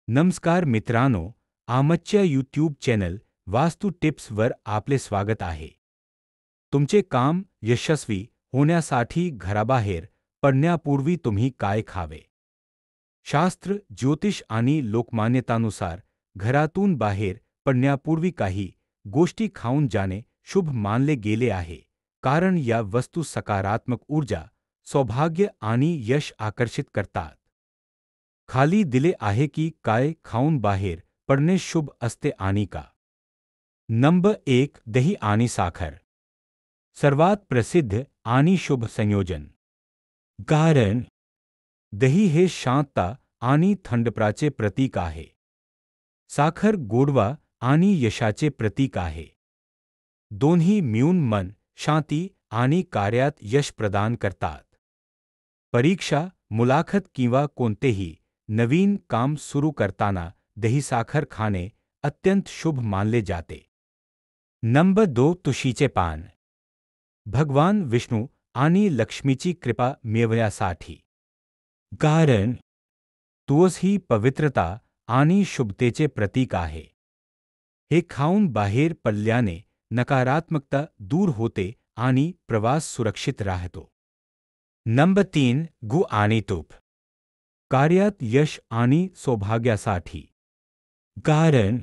नमस्कार मित्रांनो, आमच्या यूट्यूब चॅनल वास्तू टिप्सवर आपले स्वागत आहे. तुमचे काम यशस्वी होण्यासाठी घराबाहेर पडण्यापूर्वी तुम्ही काय खावे? शास्त्र, ज्योतिष आणि लोकमान्यतानुसार घरातून बाहेर पडण्यापूर्वी काही गोष्टी खाऊन जाणे शुभ मानले गेले आहे, कारण या वस्तू सकारात्मक ऊर्जा, सौभाग्य आणि यश आकर्षित करतात. खाली दिले आहे की काय खाऊन बाहेर पडणे शुभ असते आणि का. नंबर 1. दही आणि साखर. सर्वात प्रसिद्ध आणि शुभ संयोजन. कारण दही हे शांतता आणि थंडपणाचे प्रतीक आहे. साखर गोडवा आणि यशाचे प्रतीक आहे. दोन्ही मिळून मन, शांती आणि कार्यात यश प्रदान करतात. परीक्षा, मुलाखत किंवा कोणतेही नवीन काम सुरू करताना दही साखर खाणे अत्यंत शुभ मानले जाते. नंबर 2. तुळशीचे पान. भगवान विष्णू आणि लक्ष्मीची कृपा मिळवण्यासाठी. कारण तुळस ही पवित्रता आणि शुभतेचे प्रतीक आहे. हे खाऊन बाहेर पडल्याने नकारात्मकता दूर होते आणि प्रवास सुरक्षित राहतो. नंबर 3. गूळ आणि तूप. कार्यात यश आणि सौभाग्यासाठी. कारण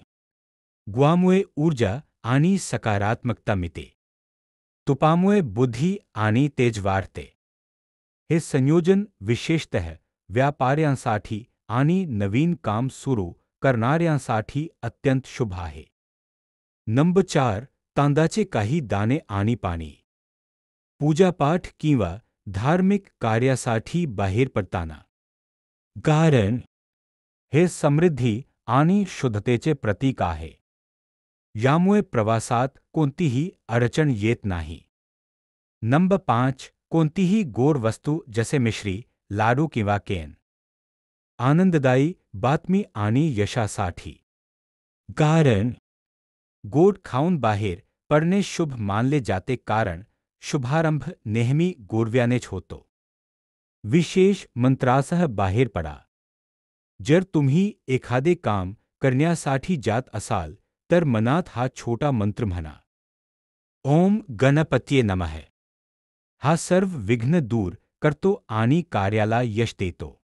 गुळामुळे ऊर्जा आणि सकारात्मकता मिळते. तुपामुळे बुद्धी आणि तेज वाढते. हे संयोजन विशेषतः व्यापाऱ्यांसाठी आणि नवीन काम सुरू करणाऱ्यांसाठी अत्यंत शुभ आहे. नंबर 4. तांदळाचे काही दाणे आणि पाणी. पूजापाठ किंवा धार्मिक कार्यासाठी बाहेर पडताना. कारण हे समृद्धी आणि शुद्धतेचे प्रतीक आहे. यामुळे प्रवासात कोणतीही अडचण येत नाही. नंबर 5. कोणतीही गोड वस्तू जसे मिश्री, लाडू किंवा केन. आनंददायी बातमी आणि यशासाठी. कारण गोड खाऊन बाहेर पडणे शुभ मानले जाते, कारण शुभारंभ नेहमी गोडव्यानेच होतो. विशेष मंत्रासह बाहेर पडा. जर तुम्ही एखादे काम करण्यासाठी जात असाल तर मनात हा छोटा मंत्र म्हणा. ओम गणपतीये नमः. हा सर्व विघ्न दूर करतो आणि कार्याला यश देतो.